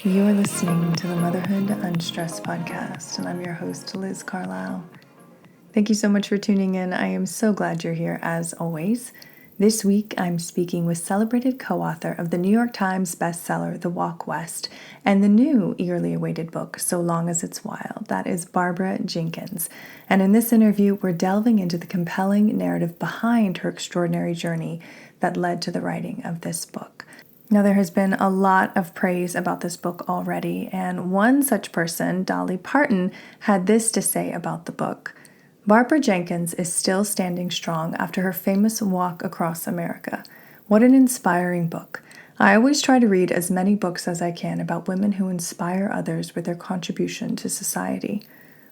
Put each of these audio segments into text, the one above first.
You're listening to the Motherhood Unstressed podcast, and I'm your host, Liz Carlisle. Thank you so much for tuning in. I am so glad you're here, as always. This week, I'm speaking with celebrated co-author of the New York Times bestseller, The Walk West, and the new eagerly awaited book, So Long as It's Wild. That is Barbara Jenkins. And in this interview, we're delving into the compelling narrative behind her extraordinary journey that led to the writing of this book. Now, there has been a lot of praise about this book already, and one such person, Dolly Parton, had this to say about the book. Barbara Jenkins is still standing strong after her famous walk across America. What an inspiring book. I always try to read as many books as I can about women who inspire others with their contribution to society.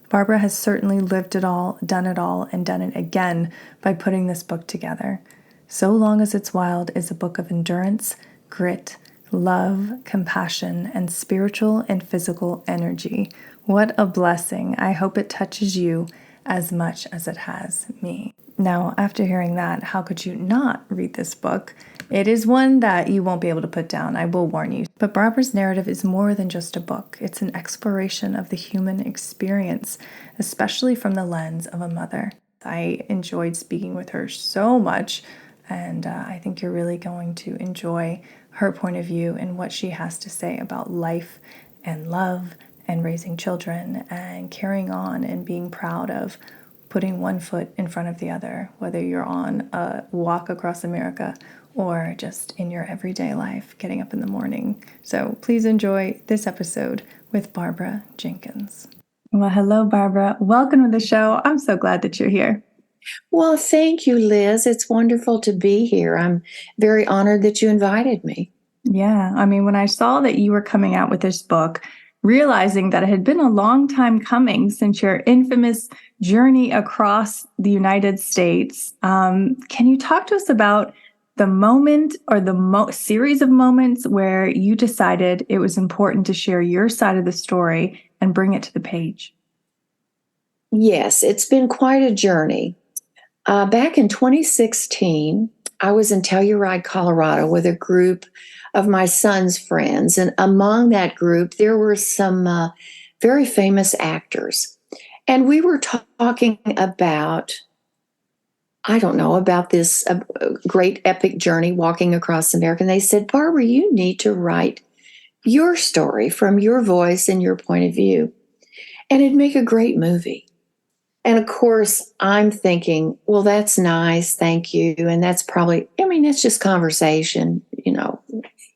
Barbara has certainly lived it all, and done it again by putting this book together. So Long as It's Wild is a book of endurance, grit, love, compassion, and spiritual and physical energy. What a blessing. I hope it touches you as much as it has me. Now, after hearing that, how could you not read this book? It is one that you won't be able to put down, I will warn you. But Barbara's narrative is more than just a book. It's an exploration of the human experience, especially from the lens of a mother. I enjoyed speaking with her so much, and I think you're really going to enjoy her point of view and what she has to say about life and love and raising children and carrying on and being proud of putting one foot in front of the other, whether you're on a walk across America or just in your everyday life, getting up in the morning. So please enjoy this episode with Barbara Jenkins. Well, hello, Barbara. Welcome to the show. I'm so glad that you're here. Well, thank you, Liz. It's wonderful to be here. I'm very honored that you invited me. Yeah, I mean, when I saw that you were coming out with this book, realizing that it had been a long time coming since your infamous journey across the United States, can you talk to us about the moment or the series of moments where you decided it was important to share your side of the story and bring it to the page? Yes, it's been quite a journey. Back in 2016, I was in Telluride, Colorado with a group of my son's friends. And among that group, there were some very famous actors. And we were talking about, about this great epic journey walking across America. And they said, Barbara, you need to write your story from your voice and your point of view. And it'd make a great movie. And of course, I'm thinking, well, that's nice. Thank you. And that's probably, it's just conversation,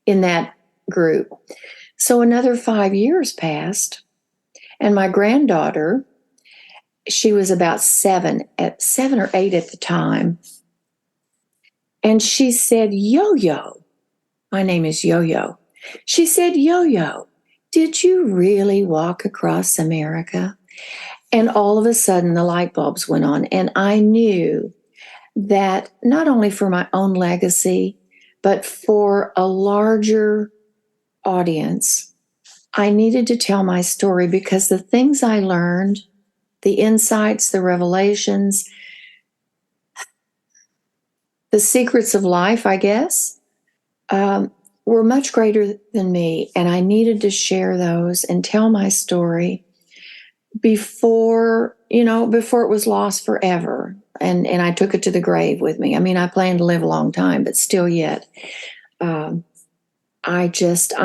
in that group. So another 5 years passed. And my granddaughter, she was about seven or eight at the time. And she said, Yo-Yo, my name is Yo-Yo. She said, Yo-Yo, did you really walk across America? And all of a sudden, the light bulbs went on. And I knew that not only for my own legacy, but for a larger audience, I needed to tell my story because the things I learned, the insights, the revelations, the secrets of life, I guess, were much greater than me. And I needed to share those and tell my story before it was lost forever. And I took it to the grave with me. I plan to live a long time, but still yet, I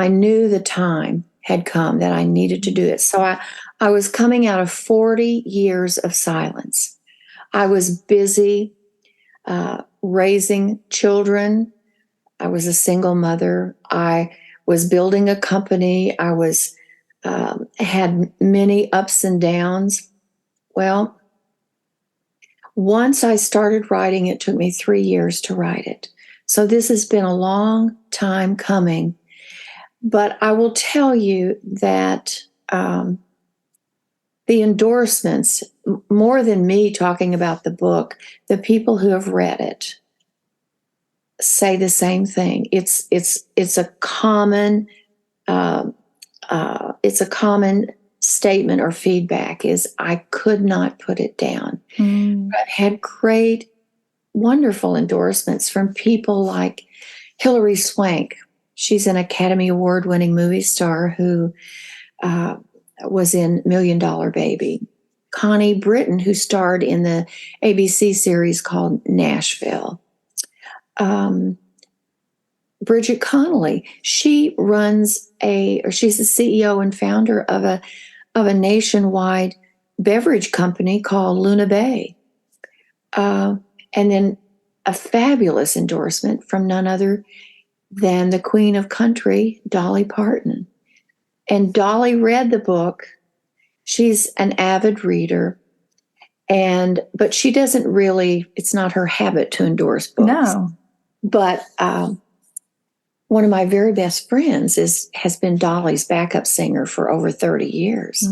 knew the time had come that I needed to do it. So I was coming out of 40 years of silence. I was busy raising children. I was a single mother. I was building a company. I was had many ups and downs. Well, once I started writing, it took me 3 years to write it. So this has been a long time coming. But I will tell you that the endorsements, more than me talking about the book, the people who have read it say the same thing. It's a common statement or feedback is I could not put it down. I've had great, wonderful endorsements from people like Hilary Swank. She's an Academy Award-winning movie star who was in Million Dollar Baby. Connie Britton, who starred in the ABC series called Nashville. Bridget Connolly, she's the CEO and founder of a nationwide beverage company called Luna Bay. And then a fabulous endorsement from none other than the Queen of Country, Dolly Parton. And Dolly read the book. She's an avid reader, but she doesn't really, it's not her habit to endorse books. No. But one of my very best friends has been Dolly's backup singer for over 30 years.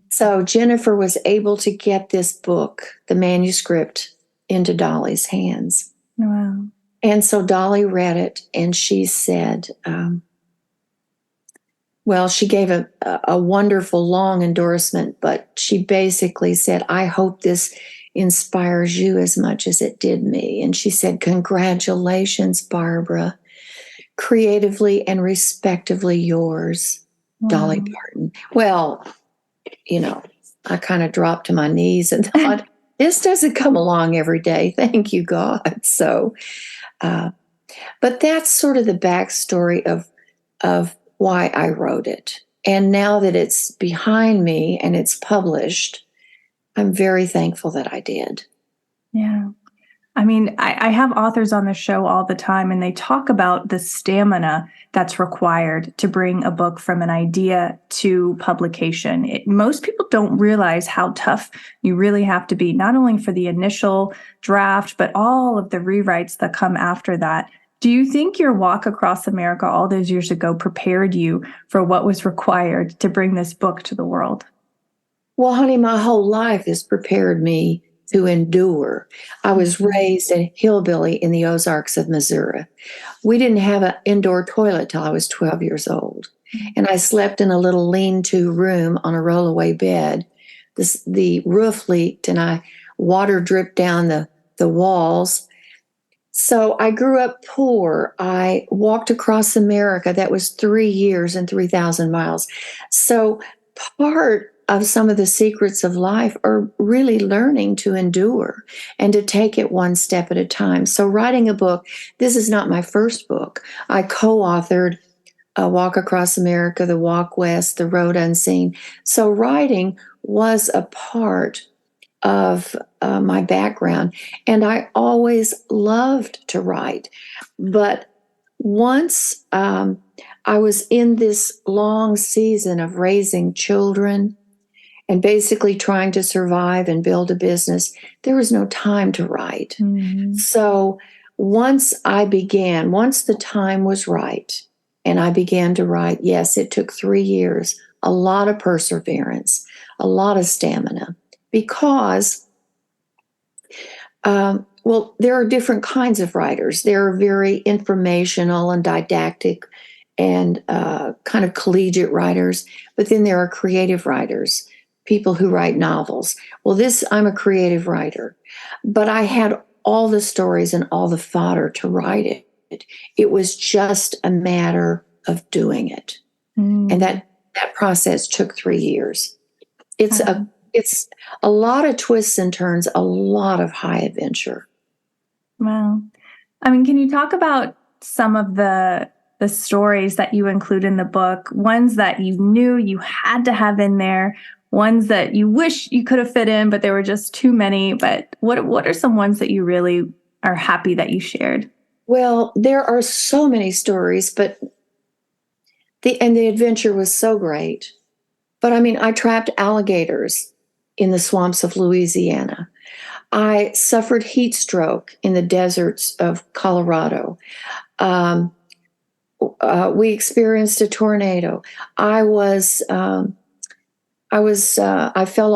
So Jennifer was able to get this book, the manuscript, into Dolly's hands. Wow. And so Dolly read it, and she said, well, she gave a wonderful long endorsement, but she basically said, I hope this inspires you as much as it did me. And she said, congratulations, Barbara. Creatively and respectively yours, Dolly Parton. Well, I kind of dropped to my knees and thought, this doesn't come along every day. Thank you, God. So, but that's sort of the backstory of why I wrote it. And now that it's behind me and it's published, I'm very thankful that I did. Yeah. I mean, I have authors on the show all the time, and they talk about the stamina that's required to bring a book from an idea to publication. Most people don't realize how tough you really have to be, not only for the initial draft, but all of the rewrites that come after that. Do you think your walk across America all those years ago prepared you for what was required to bring this book to the world? Well, honey, my whole life has prepared me to endure. I was raised a hillbilly in the Ozarks of Missouri. We didn't have an indoor toilet till I was 12 years old. And I slept in a little lean-to room on a rollaway bed. The roof leaked and water dripped down the walls. So I grew up poor. I walked across America. That was 3 years and 3,000 miles. So part of some of the secrets of life are really learning to endure and to take it one step at a time. So writing a book, this is not my first book. I co-authored Walk Across America, The Walk West, The Road Unseen. So writing was a part of my background, and I always loved to write. But once I was in this long season of raising children and basically trying to survive and build a business, there was no time to write. So once the time was right, and I began to write, yes, it took 3 years, a lot of perseverance, a lot of stamina, because, there are different kinds of writers. There are very informational and didactic and kind of collegiate writers, but then there are creative writers, people who write novels. Well, I'm a creative writer, but I had all the stories and all the fodder to write it. It was just a matter of doing it. And that process took 3 years. It's a lot of twists and turns, a lot of high adventure. Wow. I mean, can you talk about some of the stories that you include in the book, ones that you knew you had to have in there, ones that you wish you could have fit in, but there were just too many? But what are some ones that you really are happy that you shared? Well, there are so many stories, but the adventure was so great. But I mean, I trapped alligators in the swamps of Louisiana. I suffered heat stroke in the deserts of Colorado. We experienced a tornado. I fell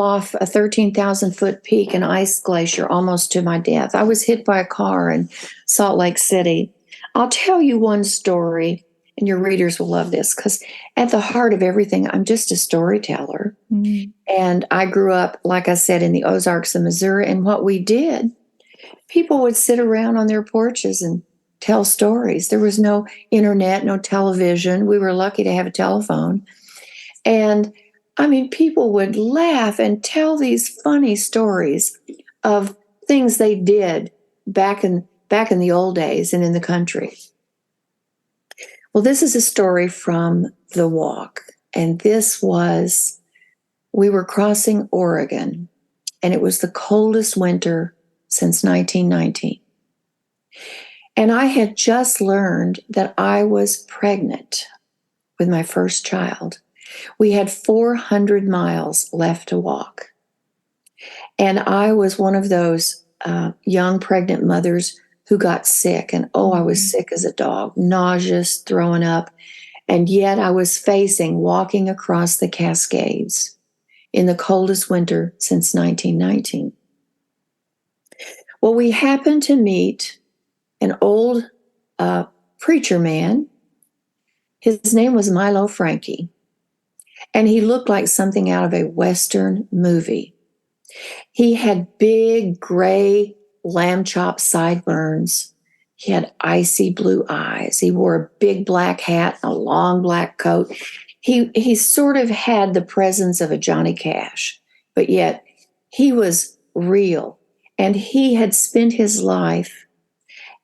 off a 13,000-foot peak, an ice glacier, almost to my death. I was hit by a car in Salt Lake City. I'll tell you one story, and your readers will love this, because at the heart of everything, I'm just a storyteller. And I grew up, like I said, in the Ozarks of Missouri. And what we did, people would sit around on their porches and tell stories. There was no internet, no television. We were lucky to have a telephone. And I mean, people would laugh and tell these funny stories of things they did back in the old days and in the country. Well, this is a story from the walk. And we were crossing Oregon, and it was the coldest winter since 1919. And I had just learned that I was pregnant with my first child. We had 400 miles left to walk. And I was one of those young pregnant mothers who got sick. And I was sick as a dog, nauseous, throwing up. And yet I was walking across the Cascades in the coldest winter since 1919. Well, we happened to meet an old preacher man. His name was Milo Frankie, and he looked like something out of a Western movie. He had big gray lamb chop sideburns. He had icy blue eyes. He wore a big black hat and a long black coat. He sort of had the presence of a Johnny Cash, but yet he was real. And he had spent his life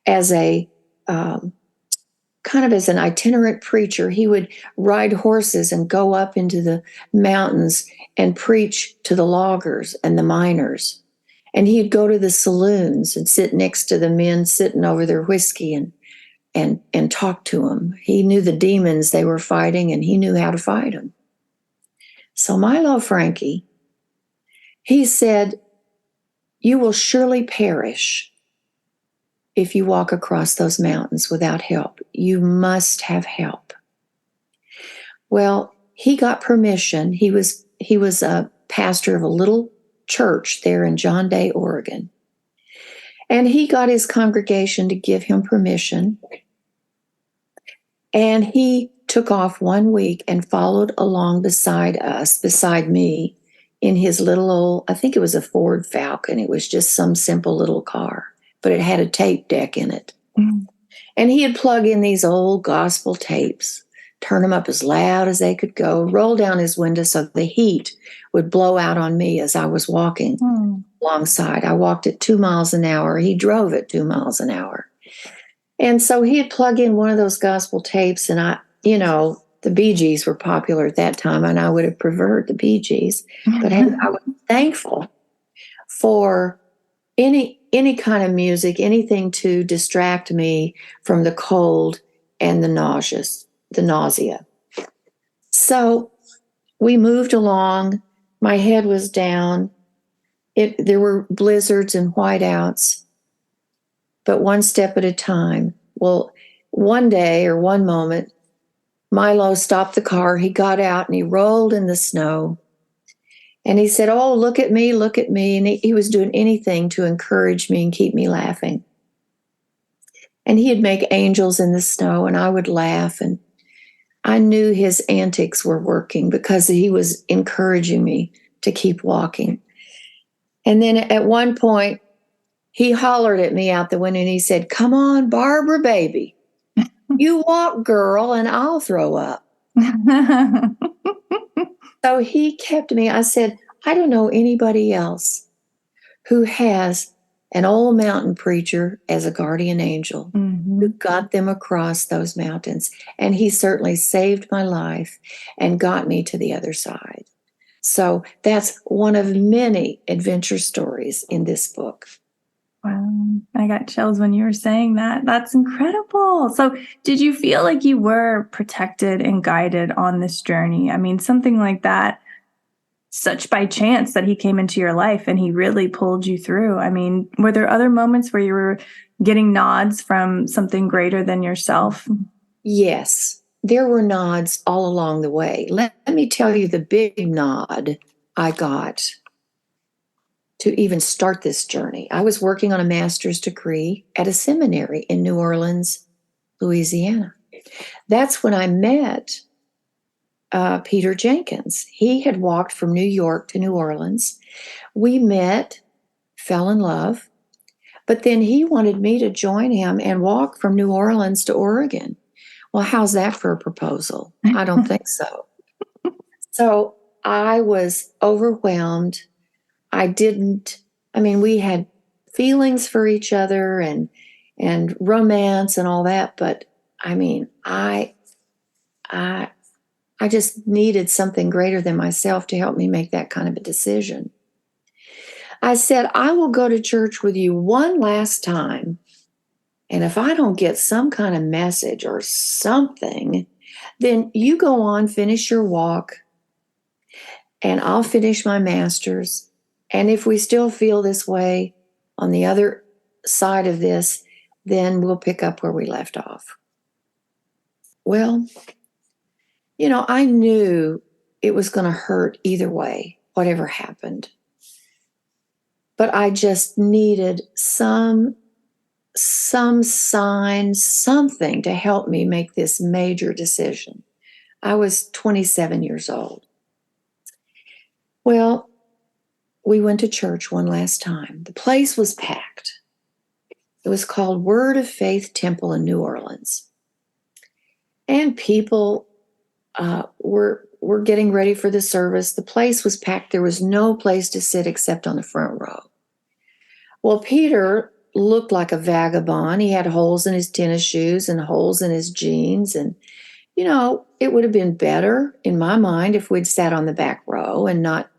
as a kind of as an itinerant preacher. He would ride horses and go up into the mountains and preach to the loggers and the miners. And he'd go to the saloons and sit next to the men sitting over their whiskey and talk to them. He knew the demons they were fighting, and he knew how to fight them. So Milo Frankie, he said, "You will surely perish if you walk across those mountains without help. You must have help." Well, he got permission. He was a pastor of a little church there in John Day, Oregon. And he got his congregation to give him permission. And he took off 1 week and followed along beside me, in his little old, I think it was a Ford Falcon. It was just some simple little car, but it had a tape deck in it. Mm. And he'd plug in these old gospel tapes, turn them up as loud as they could go, roll down his window so the heat would blow out on me as I was walking alongside. I walked at 2 miles an hour. He drove at 2 miles an hour. And so he'd plug in one of those gospel tapes, and the Bee Gees were popular at that time, and I would have preferred the Bee Gees. But I was thankful for any kind of music, anything to distract me from the cold and the nausea. So we moved along. My head was down. There were blizzards and whiteouts, but one step at a time. Well, one day or one moment, Milo stopped the car. He got out and he rolled in the snow. And he said, "Oh, look at me, look at me." And he was doing anything to encourage me and keep me laughing. And he'd make angels in the snow, and I would laugh. And I knew his antics were working because he was encouraging me to keep walking. And then at one point, he hollered at me out the window and he said, "Come on, Barbara, baby. You walk, girl, and I'll throw up." So he kept me. I said, "I don't know anybody else who has an old mountain preacher as a guardian angel who got them across those mountains." And he certainly saved my life and got me to the other side. So that's one of many adventure stories in this book. Wow, I got chills when you were saying that. That's incredible. So did you feel like you were protected and guided on this journey? I mean, something like that, such by chance that he came into your life and he really pulled you through. I mean, were there other moments where you were getting nods from something greater than yourself? Yes, there were nods all along the way. Let me tell you the big nod I got to even start this journey. I was working on a master's degree at a seminary in New Orleans, Louisiana. That's when I met Peter Jenkins. He had walked from New York to New Orleans. We met, fell in love. But then he wanted me to join him and walk from New Orleans to Oregon. Well, how's that for a proposal? I don't think so. So I was overwhelmed. We had feelings for each other and romance and all that, but I just needed something greater than myself to help me make that kind of a decision. I said, I will go to church with you one last time. And if I don't get some kind of message or something, then you go on, finish your walk, and I'll finish my master's. And if we still feel this way on the other side of this, then we'll pick up where we left off. Well, I knew it was going to hurt either way, whatever happened. But I just needed some sign, something to help me make this major decision. I was 27 years old. Well, we went to church one last time. The place was packed. It was called Word of Faith Temple in New Orleans. And people were getting ready for the service. The place was packed. There was no place to sit except on the front row. Well, Peter looked like a vagabond. He had holes in his tennis shoes and holes in his jeans. And, it would have been better in my mind if we'd sat on the back row and not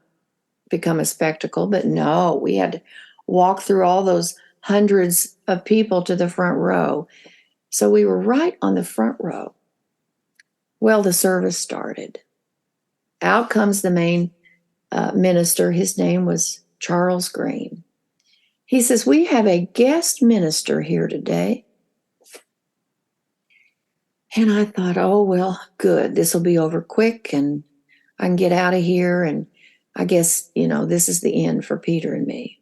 become a spectacle. But no, we had to walk through all those hundreds of people to the front row. So we were right on the front row. Well, the service started. Out comes the main minister. His name was Charles Green. He says, we have a guest minister here today. And I thought, oh, well, good. This will be over quick and I can get out of here. And I guess, this is the end for Peter and me.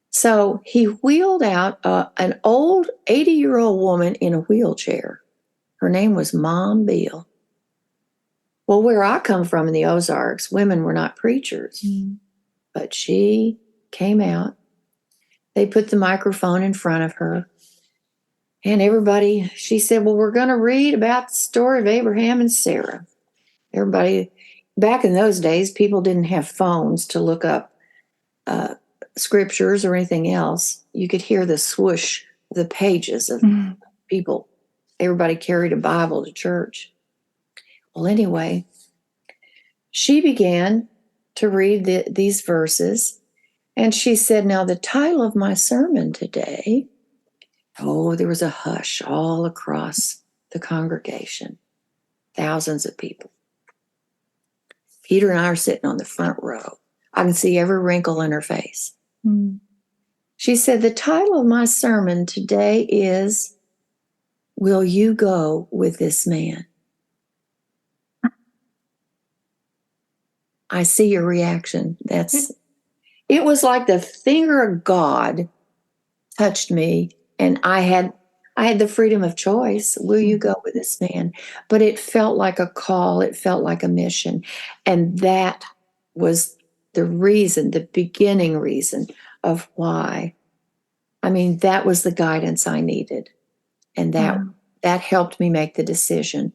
So he wheeled out an old 80-year-old woman in a wheelchair. Her name was Mom Beale. Well, where I come from in the Ozarks, women were not preachers. But she came out. They put the microphone in front of her. And everybody, she said, well, we're going to read about the story of Abraham and Sarah. Everybody, back in those days, people didn't have phones to look up scriptures or anything else. You could hear the swoosh of the pages of people. Everybody carried a Bible to church. Well, anyway, she began to read these verses. And she said, now the title of my sermon today, there was a hush all across the congregation, thousands of people. Peter and I are sitting on the front row. I can see every wrinkle in her face. She said, the title of my sermon today is, Will You Go with This Man? I see your reaction. It was like the finger of God touched me, and I had the freedom of choice. Will you go with this man? But it felt like a call. It felt like a mission. And that was the reason, the beginning reason of why. That was the guidance I needed. And that helped me make the decision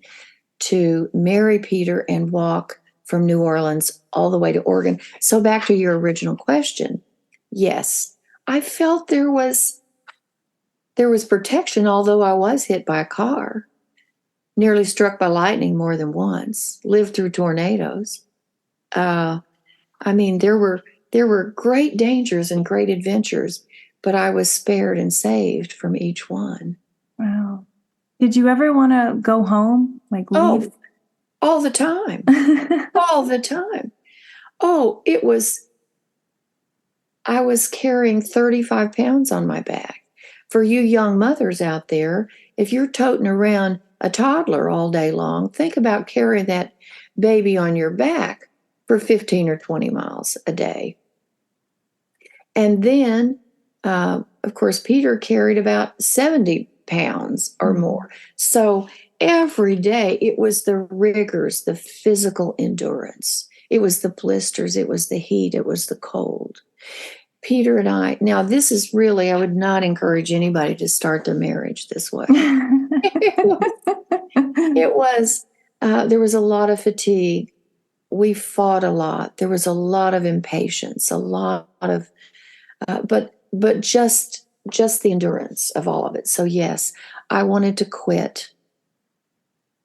to marry Peter and walk from New Orleans all the way to Oregon. So back to your original question. Yes, I felt there was protection, although I was hit by a car, nearly struck by lightning more than once, lived through tornadoes. There were great dangers and great adventures, but I was spared and saved from each one. Wow. Did you ever want to go home, like leave? Oh, all the time. All the time. I was carrying 35 pounds on my back. For you young mothers out there, if you're toting around a toddler all day long, think about carrying that baby on your back for 15 or 20 miles a day. And then, of course, Peter carried about 70 pounds or more. So every day it was the rigors, the physical endurance. It was the blisters. It was the heat. It was the cold. Peter and I, now this is really, I would not encourage anybody to start their marriage this way. It was, there was a lot of fatigue. We fought a lot. There was a lot of impatience, a lot of, but just the endurance of all of it. So yes, I wanted to quit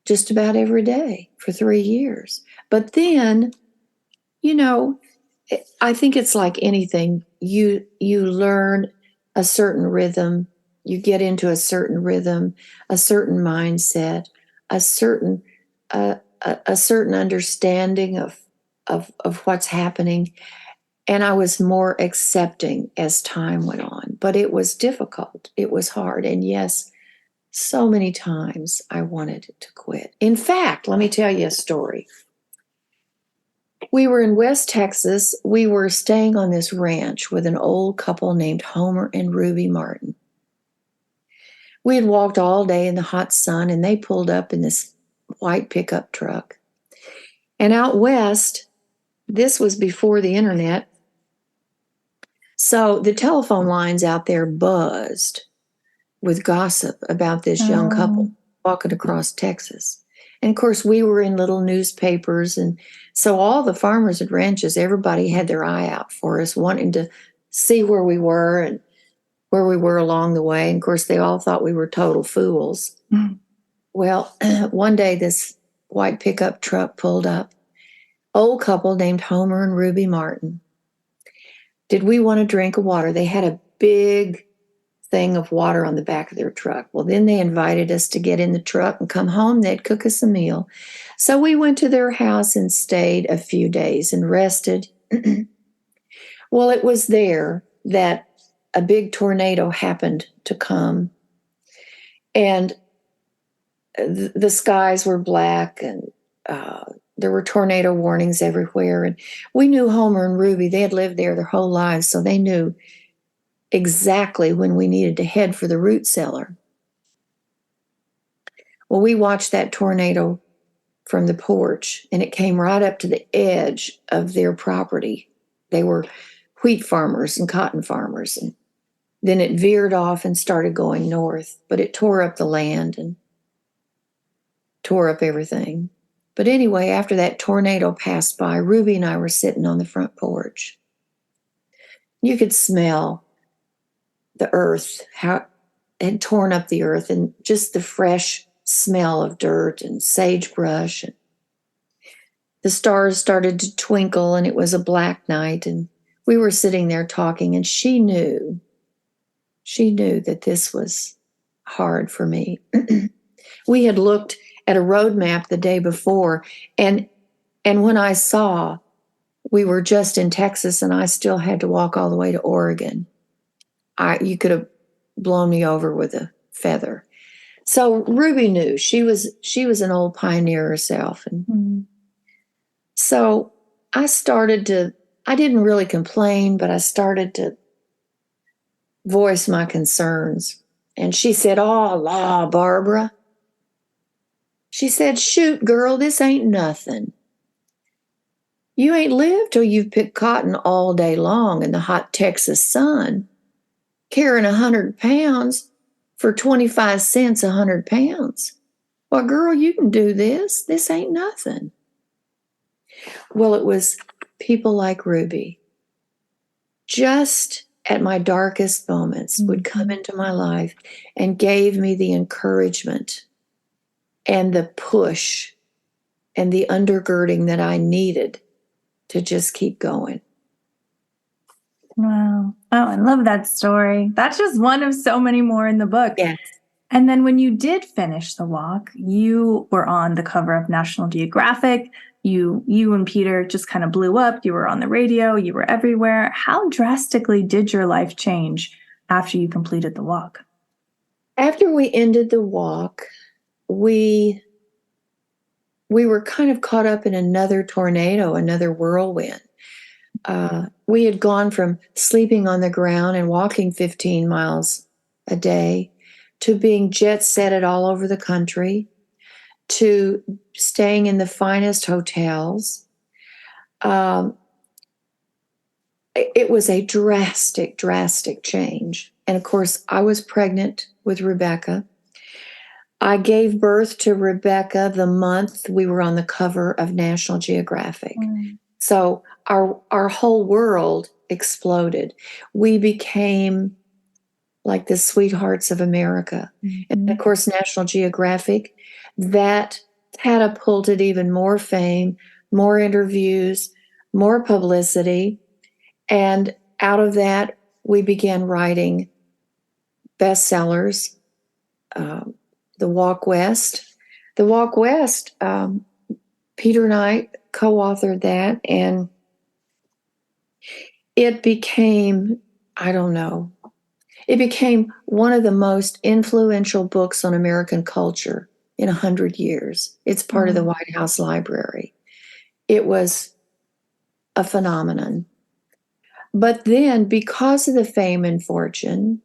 just about every day for 3 years. But then, you know, I think it's like anything. You learn a certain rhythm, you get into a certain rhythm, a certain mindset, a certain a certain understanding of what's happening. And I was more accepting as time went on. But it was difficult. It was hard. And yes, so many times I wanted to quit. In fact, let me tell you a story. We were in West Texas. We were staying on this ranch with an old couple named Homer and Ruby Martin. We had walked all day in the hot sun, and they pulled up in this white pickup truck. And out west, this was before the internet, so the telephone lines out there buzzed with gossip about this young couple walking across Texas. And of course, we were in little newspapers. And so all the farmers and ranches, everybody had their eye out for us, wanting to see where we were and where we were along the way. And of course, they all thought we were total fools. Mm. Well, one day this white pickup truck pulled up. Old couple named Homer and Ruby Martin. Did we want a drink of water? They had a big thing of water on the back of their truck. Well, then they invited us to get in the truck and come home. They'd cook us a meal. So we went to their house and stayed a few days and rested. Well, it was there that a big tornado happened to come. And the skies were black, and there were tornado warnings everywhere. And we knew Homer and Ruby. They had lived there their whole lives, so they knew exactly when we needed to head for the root cellar. Well, we watched that tornado from the porch, and it came right up to the edge of their property. They were wheat farmers and cotton farmers. And then it veered off and started going north, but it tore up the land and tore up everything. But anyway, after that tornado passed by, Ruby and I were sitting on the front porch. You could smell the earth, how it had torn up the earth, and just the fresh smell of dirt and sagebrush. And the stars started to twinkle, and it was a black night, and we were sitting there talking, and she knew that this was hard for me. We had looked at a road map the day before, and when I saw we were just in Texas and I still had to walk all the way to Oregon, you could have blown me over with a feather. So Ruby knew. She was an old pioneer herself. And so I didn't really complain, but I started to voice my concerns. And she said, "Oh, law, Barbara." She said, "Shoot, girl, this ain't nothing. You ain't lived till you've picked cotton all day long in the hot Texas sun, carrying 100 pounds for 25 cents 100 pounds. Well, girl, you can do this. This ain't nothing." Well, it was people like Ruby, just at my darkest moments, would come into my life and gave me the encouragement and the push and the undergirding that I needed to just keep going. Wow. Oh, I love that story. That's just one of so many more in the book. Yes. And then when you did finish the walk, you were on the cover of National Geographic. You and Peter just kind of blew up. You were on the radio. You were everywhere. How drastically did your life change after you completed the walk? After we ended the walk, we were kind of caught up in another tornado, another whirlwind. We had gone from sleeping on the ground and walking 15 miles a day to being jet setted all over the country, to staying in the finest hotels. it was a drastic, drastic change. And of course, I was pregnant with Rebecca. I gave birth to Rebecca the month we were on the cover of National Geographic. So our whole world exploded. We became like the sweethearts of America. And of course, National Geographic, that catapulted even more fame, more interviews, more publicity. And out of that, we began writing bestsellers. The Walk West. The Walk West, Peter and I co-authored that, and it became, I don't know, it became one of the most influential books on American culture in 100 years. It's part of the White House Library. It was a phenomenon. But then, because of the fame and fortune,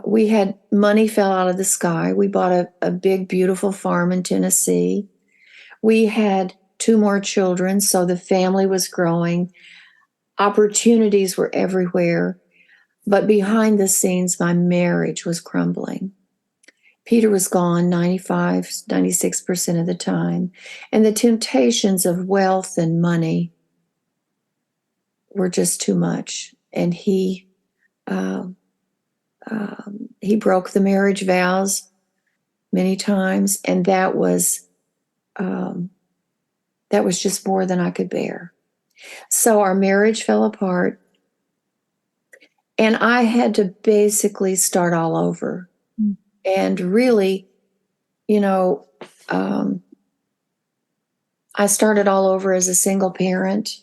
we had money fell out of the sky. We bought a big, beautiful farm in Tennessee. We had 2 more children, so the family was growing. Opportunities were everywhere. But behind the scenes, my marriage was crumbling. Peter was gone 95, 96% of the time. And the temptations of wealth and money were just too much. And he broke the marriage vows many times, and that was just more than I could bear. So our marriage fell apart, and I had to basically start all over. And really, I started all over as a single parent,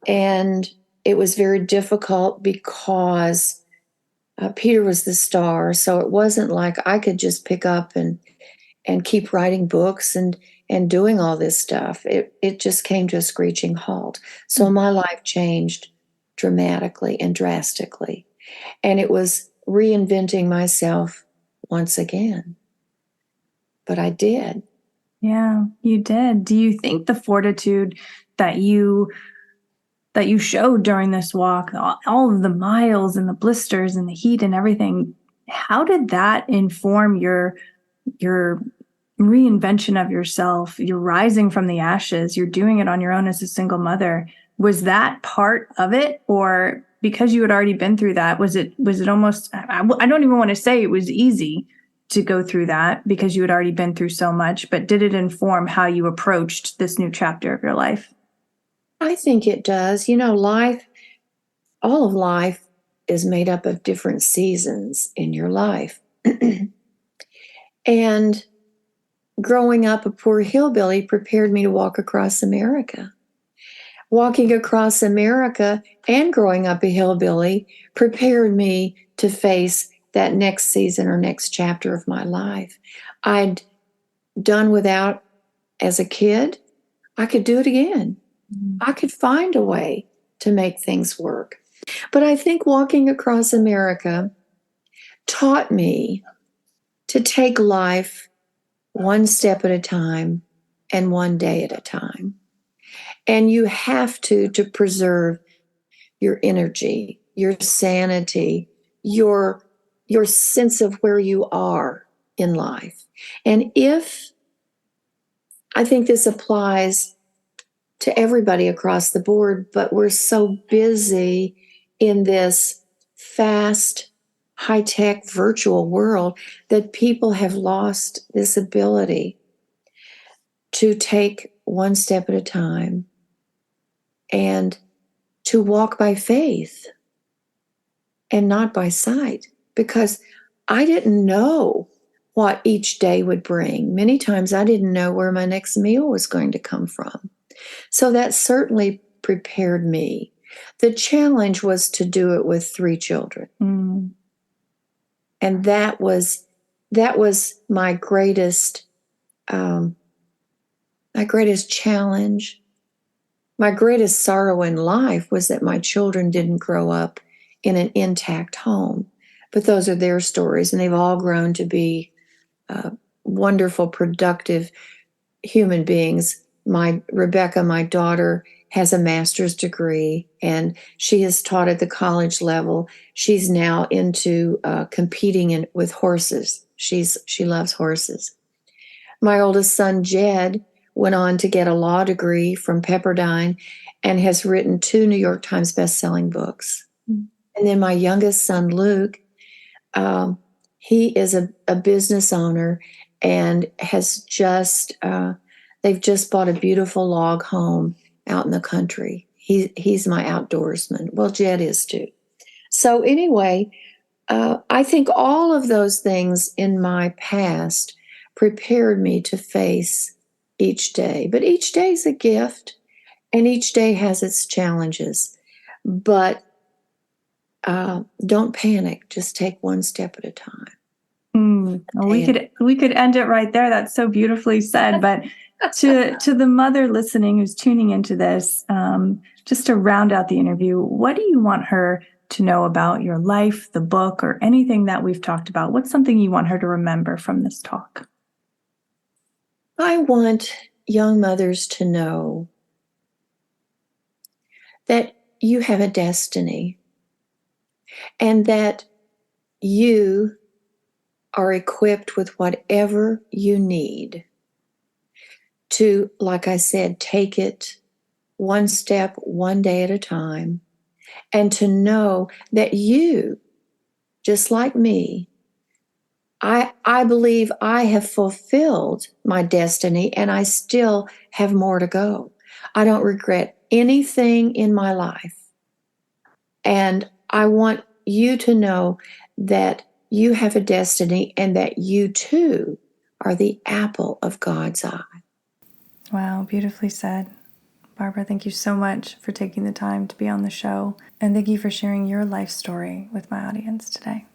and it was very difficult because Peter was the star. So it wasn't like I could just pick up and keep writing books and doing all this stuff. It just came to a screeching halt. So my life changed dramatically and drastically. And it was reinventing myself once again. But I did. Yeah, you did. Do you think the fortitude that you showed during this walk, all of the miles and the blisters and the heat and everything, how did that inform your reinvention of yourself? You're rising from the ashes. You're doing it on your own as a single mother. Was that part of it, or because you had already been through that, was it almost, I don't even want to say it was easy to go through that because you had already been through so much, but did it inform how you approached this new chapter of your life? I think it does. All of life is made up of different seasons in your life. And growing up a poor hillbilly prepared me to walk across America. Walking across America and growing up a hillbilly prepared me to face that next season or next chapter of my life. I'd done without as a kid. I could do it again. I could find a way to make things work. But I think walking across America taught me to take life one step at a time and one day at a time. And you have to preserve your energy, your sanity, your sense of where you are in life. And I think this applies to everybody across the board, but we're so busy in this fast, high-tech virtual world that people have lost this ability to take one step at a time and to walk by faith and not by sight, because I didn't know what each day would bring. Many times I didn't know where my next meal was going to come from. So that certainly prepared me. The challenge was to do it with 3 children. And that was my greatest challenge. My greatest sorrow in life was that my children didn't grow up in an intact home. But those are their stories, and they've all grown to be wonderful, productive human beings. Rebecca, my daughter, has a master's degree, and she has taught at the college level. She's now into competing with horses. She loves horses. My oldest son, Jed, went on to get a law degree from Pepperdine and has written 2 New York Times best-selling books. Mm. And then my youngest son, Luke, he is a business owner and has they've just bought a beautiful log home out in the country. He's my outdoorsman. Well, Jed is too. So anyway, I think all of those things in my past prepared me to face each day. But each day is a gift, and each day has its challenges. But don't panic. Just take one step at a time. Well, we could end it right there. That's so beautifully said. But to the mother listening who's tuning into this, just to round out the interview, what do you want her to know about your life, the book, or anything that we've talked about? What's something you want her to remember from this talk? I want young mothers to know that you have a destiny and that you are equipped with whatever you need to, like I said, take it one step, one day at a time, and to know that you, just like me, I believe I have fulfilled my destiny and I still have more to go. I don't regret anything in my life. And I want you to know that you have a destiny and that you too are the apple of God's eye. Wow, beautifully said. Barbara, thank you so much for taking the time to be on the show. And thank you for sharing your life story with my audience today.